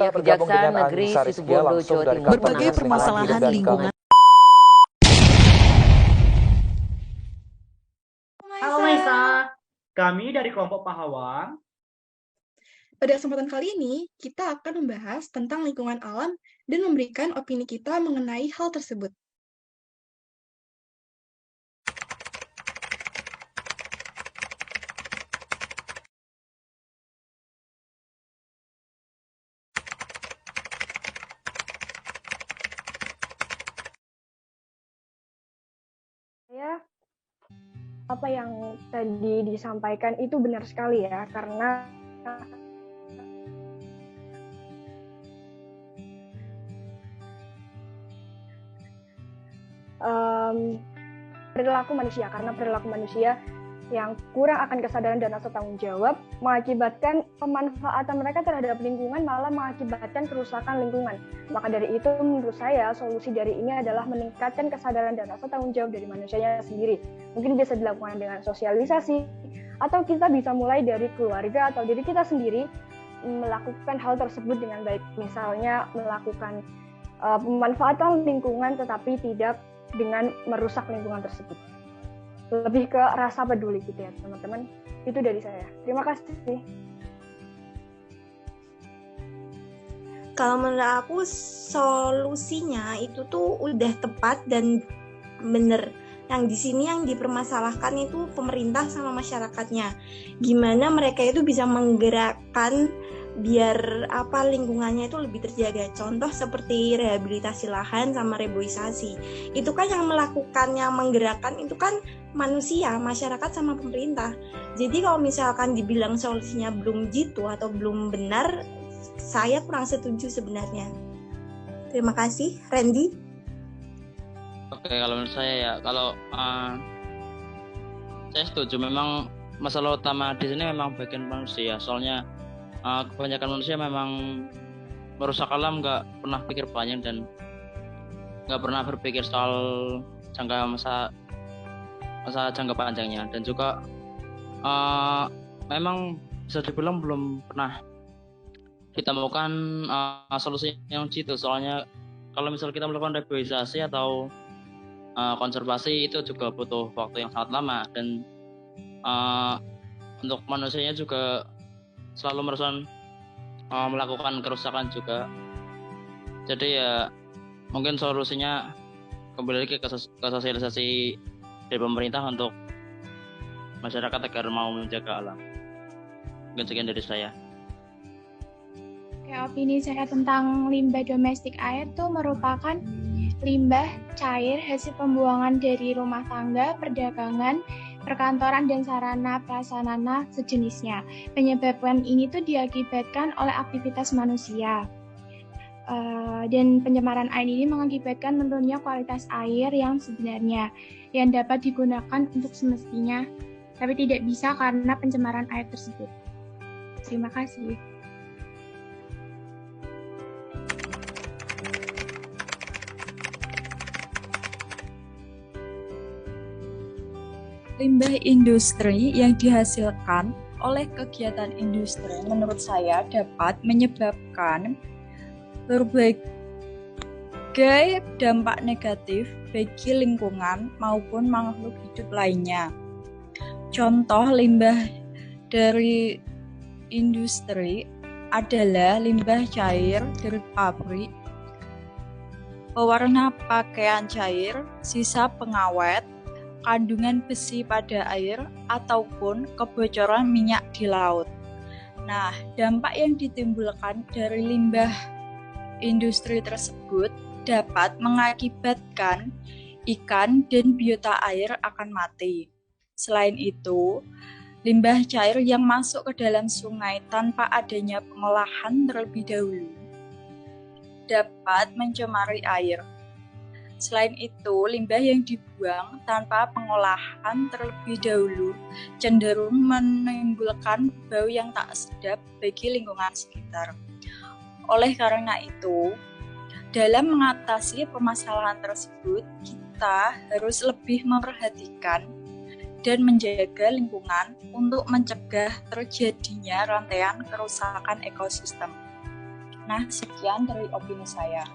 Kita bergabung Kejaksaan dengan Negeri Anissa Rizkia Situbondo, langsung Jawa dari Timur. kantor Berbagai Dinas Lingkungan permasalahan Hidup dan lingkungan. Halo Maisa, kami dari kelompok Pahlawan. Pada kesempatan kali ini, kita akan membahas tentang lingkungan alam dan memberikan opini kita mengenai hal tersebut. Apa yang tadi disampaikan itu benar sekali ya, karena perilaku manusia yang kurang akan kesadaran dan rasa tanggung jawab mengakibatkan pemanfaatan mereka terhadap lingkungan malah mengakibatkan kerusakan lingkungan. Maka dari itu menurut saya solusi dari ini adalah meningkatkan kesadaran dan rasa tanggung jawab dari manusianya sendiri. Mungkin bisa dilakukan dengan sosialisasi, atau kita bisa mulai dari keluarga atau diri kita sendiri melakukan hal tersebut dengan baik. Misalnya melakukan pemanfaatan lingkungan tetapi tidak dengan merusak lingkungan tersebut. Lebih ke rasa peduli gitu ya teman-teman. Itu dari saya. Terima kasih. Kalau menurut aku solusinya itu tuh udah tepat dan bener. Yang di sini yang dipermasalahkan itu pemerintah sama masyarakatnya. Gimana mereka itu bisa menggerakkan biar lingkungannya itu lebih terjaga. Contoh seperti rehabilitasi lahan sama reboisasi. Itu kan yang melakukannya, menggerakkan itu kan manusia, masyarakat sama pemerintah. Jadi kalau misalkan dibilang solusinya belum jitu atau belum benar, saya kurang setuju sebenarnya. Terima kasih, Randy. Oke, kalau menurut saya ya, kalau saya setuju, memang masalah utama di sini memang bagian manusia. Soalnya kebanyakan manusia memang merusak alam, nggak pernah pikir panjang dan nggak pernah berpikir soal masa jangka panjangnya. Dan juga memang bisa dibilang belum pernah kita melakukan solusi yang jitu. Soalnya kalau misal kita melakukan reboisasi atau konservasi itu juga butuh waktu yang sangat lama, dan untuk manusianya juga selalu melakukan kerusakan juga. Jadi ya mungkin solusinya kembali lagi ke sosialisasi dari pemerintah untuk masyarakat agar mau menjaga alam. Mungkin sekian dari saya. Opini saya tentang limbah domestik air itu merupakan limbah cair hasil pembuangan dari rumah tangga, perdagangan, perkantoran, dan sarana prasarana sejenisnya. Penyebabkan ini tuh diakibatkan oleh aktivitas manusia. Dan pencemaran air ini mengakibatkan menurunnya kualitas air yang sebenarnya, yang dapat digunakan untuk semestinya, tapi tidak bisa karena pencemaran air tersebut. Terima kasih. Limbah industri yang dihasilkan oleh kegiatan industri menurut saya dapat menyebabkan berbagai dampak negatif bagi lingkungan maupun makhluk hidup lainnya. Contoh limbah dari industri adalah limbah cair dari pabrik, pewarna pakaian cair, sisa pengawet, kandungan besi pada air, ataupun kebocoran minyak di laut. Nah, dampak yang ditimbulkan dari limbah industri tersebut dapat mengakibatkan ikan dan biota air akan mati. Selain itu, limbah cair yang masuk ke dalam sungai tanpa adanya pengolahan terlebih dahulu dapat mencemari air. Selain itu, limbah yang dibuang tanpa pengolahan terlebih dahulu cenderung menimbulkan bau yang tak sedap bagi lingkungan sekitar. Oleh karena itu, dalam mengatasi permasalahan tersebut, kita harus lebih memperhatikan dan menjaga lingkungan untuk mencegah terjadinya rantaian kerusakan ekosistem. Nah, sekian dari opini saya.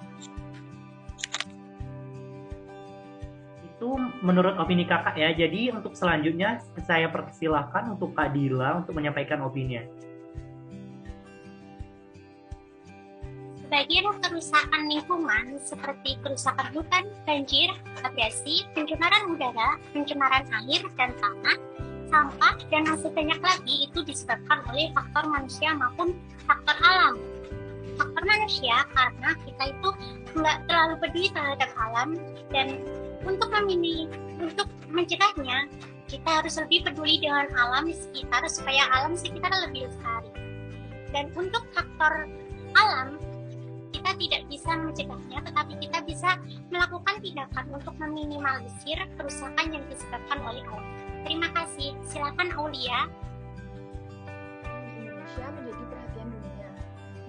Itu menurut opini kakak ya. Jadi untuk selanjutnya saya persilahkan untuk Kak Dila untuk menyampaikan opininya. Sebagian kerusakan lingkungan seperti kerusakan hutan, banjir, abrasi, pencemaran udara, pencemaran air dan tanah, sampah, dan masih banyak lagi itu disebabkan oleh faktor manusia maupun faktor alam. Faktor manusia karena kita itu nggak terlalu peduli terhadap alam, dan untuk mencegahnya kita harus lebih peduli dengan alam sekitar supaya alam sekitar lebih lestari. Dan untuk faktor alam kita tidak bisa mencegahnya, tetapi kita bisa melakukan tindakan untuk meminimalisir kerusakan yang disebabkan oleh alam. Terima kasih. Silakan Aulia. Indonesia menjadi perhatian dunia,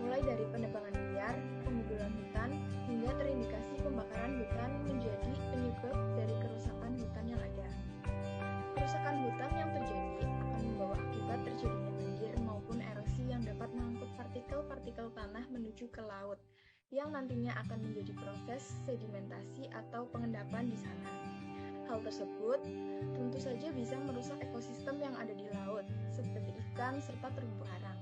mulai dari penebangan liar, pengguguran hutan, hingga terindikasi pembakaran hutan menjadi penyebab dari kerusakan hutan yang ada. Kerusakan hutan yang terjadi akan membawa akibat terjadinya banjir maupun erosi yang dapat mengangkut partikel-partikel tanah menuju ke laut, yang nantinya akan menjadi proses sedimentasi atau pengendapan di sana. Hal tersebut tentu saja bisa merusak ekosistem yang ada di laut, seperti ikan serta terumbu karang.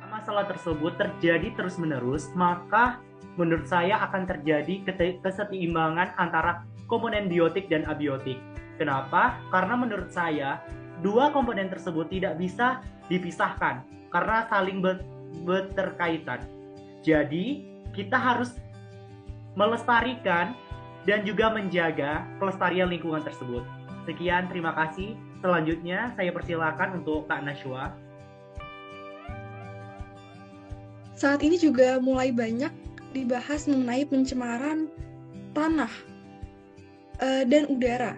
Masalah tersebut terjadi terus-menerus, maka menurut saya akan terjadi keseimbangan antara komponen biotik dan abiotik. Kenapa? Karena menurut saya, dua komponen tersebut tidak bisa dipisahkan karena saling berterkaitan. Jadi, kita harus melestarikan dan juga menjaga pelestarian lingkungan tersebut. Sekian, terima kasih. Selanjutnya, saya persilakan untuk Kak Nashwa. Saat ini juga mulai banyak dibahas mengenai pencemaran tanah dan udara.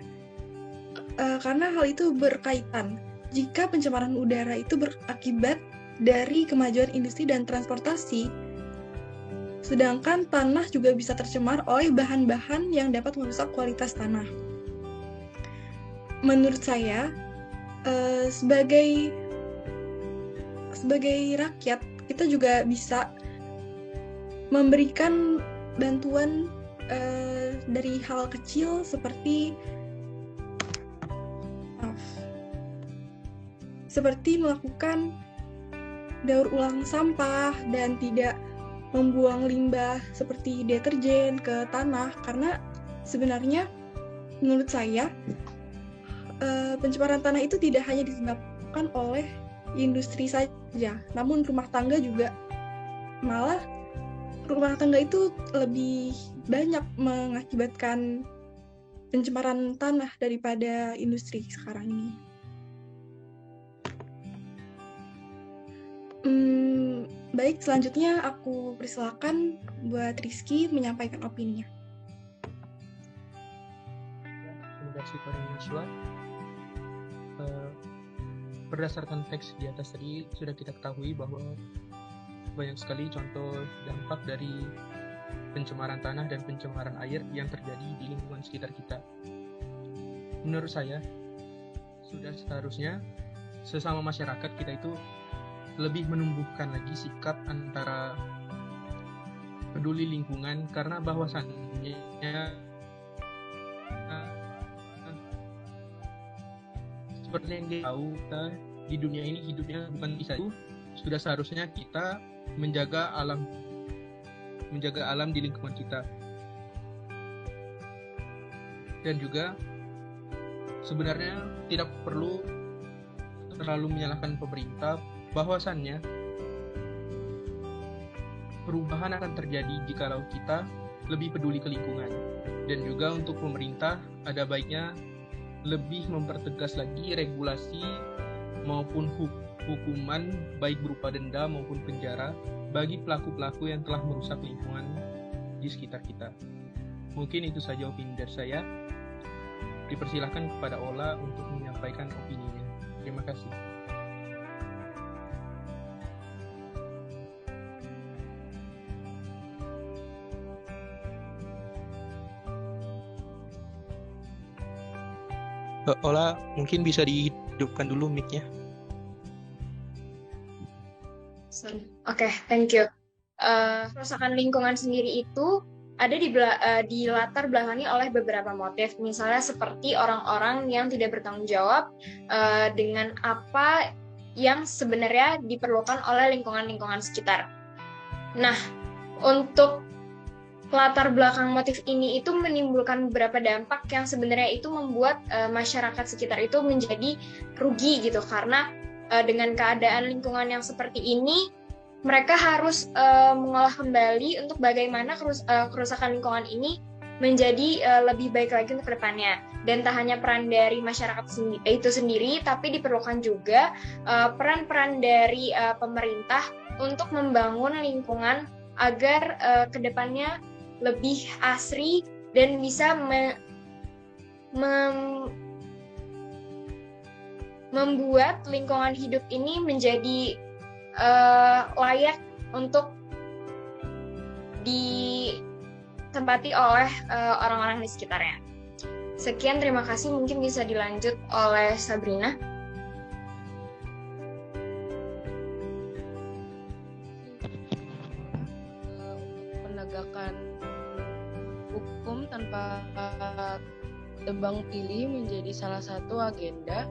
Karena hal itu berkaitan. Jika pencemaran udara itu berakibat dari kemajuan industri dan transportasi, sedangkan tanah juga bisa tercemar oleh bahan-bahan yang dapat merusak kualitas tanah. Menurut saya, sebagai rakyat, kita juga bisa memberikan bantuan dari hal kecil seperti melakukan daur ulang sampah dan tidak membuang limbah seperti deterjen ke tanah, karena sebenarnya menurut saya pencemaran tanah itu tidak hanya disebabkan oleh industri saja, namun rumah tangga juga. Malah rumah tangga itu lebih banyak mengakibatkan pencemaran tanah daripada industri sekarang ini. Baik, selanjutnya aku persilakan buat Rizky menyampaikan opininya. Terima kasih Pak Nashwa. Berdasarkan teks di atas tadi sudah kita ketahui bahwa banyak sekali contoh dampak dari pencemaran tanah dan pencemaran air yang terjadi di lingkungan sekitar kita. Menurut saya, sudah seharusnya sesama masyarakat kita itu lebih menumbuhkan lagi sikap antara peduli lingkungan, karena bahwasannya seperti yang kita tahu, kita di dunia ini hidupnya bukan bisa. Sudah seharusnya kita menjaga alam di lingkungan kita. Dan juga sebenarnya tidak perlu terlalu menyalahkan pemerintah, bahwasannya perubahan akan terjadi jikalau kita lebih peduli ke lingkungan. Dan juga untuk pemerintah ada baiknya lebih mempertegas lagi regulasi maupun hukuman, baik berupa denda maupun penjara, bagi pelaku-pelaku yang telah merusak lingkungan di sekitar kita. Mungkin itu saja opini dari saya. Dipersilahkan kepada Ola untuk menyampaikan opininya. Terima kasih. Ola, mungkin bisa dihidupkan dulu mic-nya. Sorry. Oke, thank you. Kerusakan lingkungan sendiri itu ada di latar belakangi oleh beberapa motif, misalnya seperti orang-orang yang tidak bertanggung jawab dengan apa yang sebenarnya diperlukan oleh lingkungan-lingkungan sekitar. Nah, untuk latar belakang motif ini itu menimbulkan beberapa dampak yang sebenarnya itu membuat masyarakat sekitar itu menjadi rugi gitu, karena dengan keadaan lingkungan yang seperti ini, mereka harus mengolah kembali untuk bagaimana kerusakan lingkungan ini menjadi lebih baik lagi untuk kedepannya. Dan tak hanya peran dari masyarakat itu sendiri, tapi diperlukan juga peran-peran dari pemerintah untuk membangun lingkungan agar kedepannya lebih asri dan bisa membuat lingkungan hidup ini menjadi layak untuk ditempati oleh orang-orang di sekitarnya. Sekian, terima kasih. Mungkin bisa dilanjut oleh Sabrina. Penegakan hukum tanpa tebang pilih menjadi salah satu agenda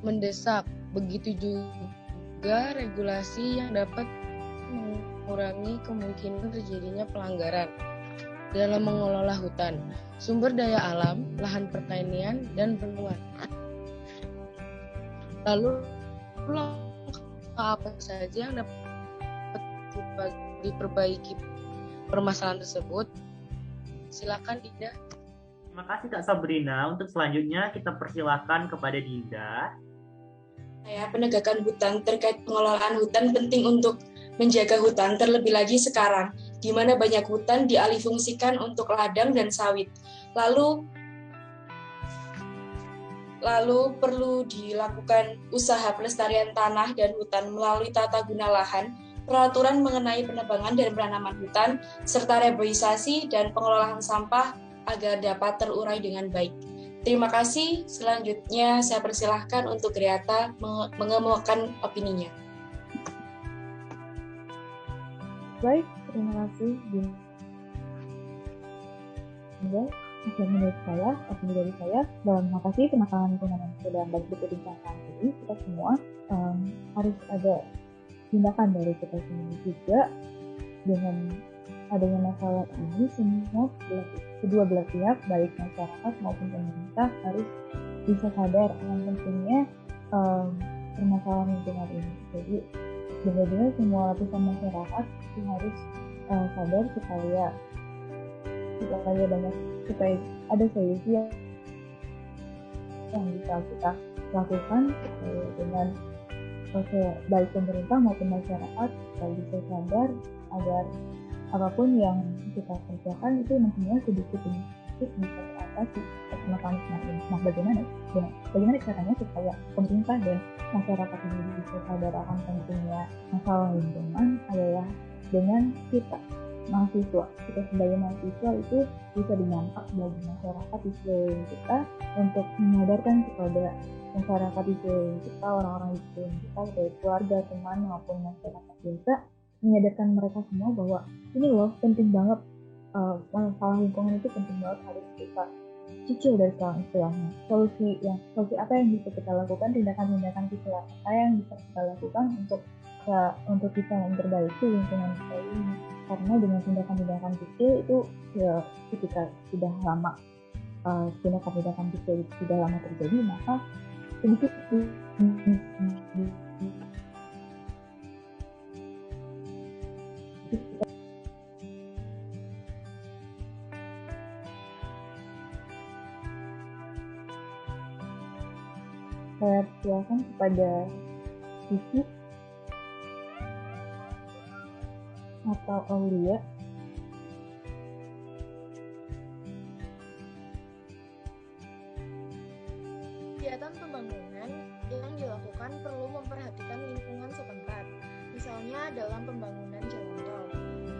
mendesak. Begitu juga regulasi yang dapat mengurangi kemungkinan terjadinya pelanggaran dalam mengelola hutan, sumber daya alam, lahan pertanian, dan bendungan. Lalu apa saja yang dapat diperbaiki permasalahan tersebut? Silakan Dinda. Terima kasih Kak Sabrina. Untuk selanjutnya kita persilahkan kepada Dinda. Penegakan hutan terkait pengelolaan hutan penting untuk menjaga hutan, terlebih lagi sekarang, di mana banyak hutan dialihfungsikan untuk ladang dan sawit. Lalu perlu dilakukan usaha pelestarian tanah dan hutan melalui tata guna lahan, peraturan mengenai penebangan dan penanaman hutan, serta reboisasi dan pengelolaan sampah agar dapat terurai dengan baik. Terima kasih. Selanjutnya saya persilahkan untuk Griata mengemukakan opininya. Baik, terima kasih. Menurut saya, opini dari saya, terima kasih teman-teman yang sudah bantu berbincang ini. Kita semua harus ada tindakan dari kita sendiri juga. Dengan adanya masalah ini, semua kedua belah pihak, baik masyarakat maupun pemerintah, harus bisa sadar akan pentingnya permasalahan lingkungan ini. Jadi benar-benar semua lapisan masyarakat harus sadar supaya ada solusi yang bisa kita lakukan dengan baik pemerintah maupun masyarakat supaya bisa sadar agar apapun yang kita kerjakan itu nantinya sedikit demi sedikit bisa teratasi mekanisme ini. Nah, bagaimana caranya supaya pemerintah dan masyarakat ini bisa sadar akan pentingnya masalah lingkungan adalah dengan kita sebagai mahasiswa itu bisa dinampak bagi masyarakat di sekeliling kita untuk menyadarkan kepada masyarakat di sekeliling kita, orang-orang di sekeliling kita, dari keluarga, teman maupun masyarakat biasa, menyadarkan mereka semua bahwa ini loh penting banget, masalah lingkungan itu penting banget, harus kita cicil dari sekarang istilahnya. Solusi apa yang bisa kita lakukan, tindakan-tindakan kecil apa yang bisa kita lakukan untuk bisa memperbaiki lingkungan kita ini. Karena dengan tindakan-tindakan kecil itu ya, ketika sudah lama tindakan-tindakan kecil itu sudah lama terjadi, maka sedikit saya silakan kepada Sisi atau Aulia. Kegiatan pembangunan yang dilakukan perlu memperhatikan lingkungan setempat, misalnya dalam pembangunan jalan tol.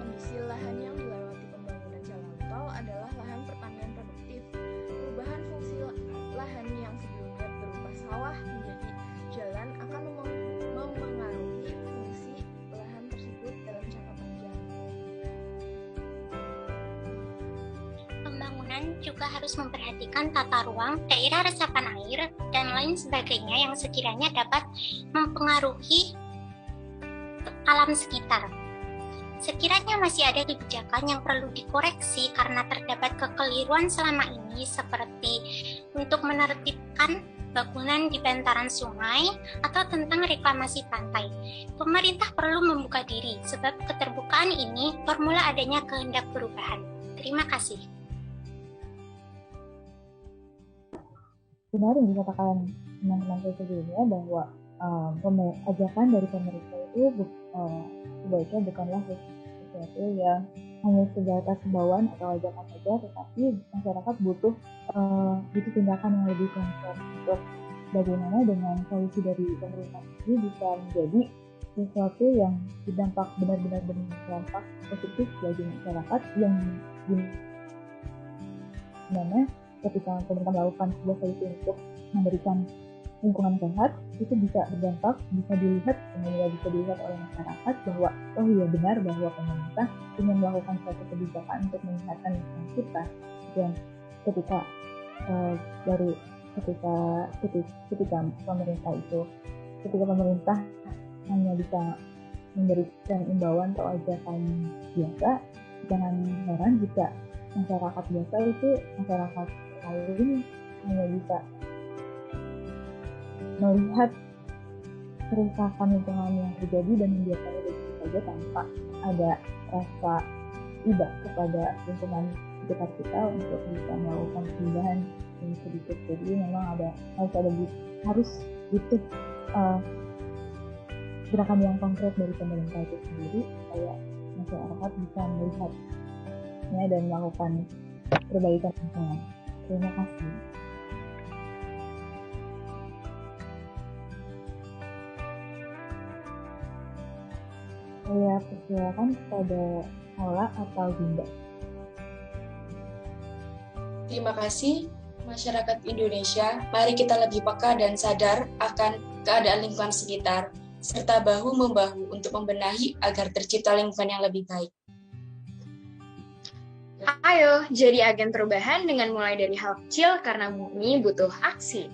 Kondisi lahan yang dilewati pembangunan jalan tol adalah lahan pertanian produktif. Perubahan fungsi lahan yang sebelumnya berupa sawah menjadi jalan akan mempengaruhi fungsi bangunan juga harus memperhatikan tata ruang, daerah resapan air, dan lain sebagainya yang sekiranya dapat mempengaruhi alam sekitar. Sekiranya masih ada kebijakan yang perlu dikoreksi karena terdapat kekeliruan selama ini, seperti untuk menertibkan bangunan di bantaran sungai atau tentang reklamasi pantai, pemerintah perlu membuka diri, sebab keterbukaan ini formula adanya kehendak perubahan. Terima kasih. Benar yang dikatakan teman-teman saya sebelumnya bahwa ajakan dari pemerintah itu sebaiknya bukanlah sesuatu yang hanya sebatas himbauan atau ajakan saja, tetapi masyarakat butuh tindakan yang lebih konkret untuk bagaimana dengan solusi dari pemerintah ini bisa menjadi sesuatu yang berdampak benar-benar berdampak positif bagi masyarakat, yang dimana ketika pemerintah melakukan sebuah solusi untuk memberikan lingkungan sehat, itu bisa berdampak, bisa dilihat oleh masyarakat bahwa oh iya benar bahwa pemerintah ingin melakukan suatu kebijakan untuk menyehatkan lingkungan kita. Dan ketika pemerintah hanya bisa memberikan imbauan atau ajakan biasa, jangan heran jika masyarakat biasa itu masyarakat lain hanya bisa melihat kerusakan lingkungan yang terjadi dan membiarkannya begitu saja tanpa ada rasa iba kepada lingkungan sekitar kita untuk bisa melakukan perubahan ini sedikit. Jadi memang harus butuh gerakan yang konkret dari pemerintah itu sendiri supaya masyarakat bisa melihatnya dan melakukan perbaikan lingkungan. Terima kasih. Saya persilakan kepada Ola atau Dinda. Terima kasih, masyarakat Indonesia. Mari kita lebih peka dan sadar akan keadaan lingkungan sekitar, serta bahu-membahu untuk membenahi agar tercipta lingkungan yang lebih baik. Ayo, jadi agen perubahan dengan mulai dari hal kecil karena bumi butuh aksi.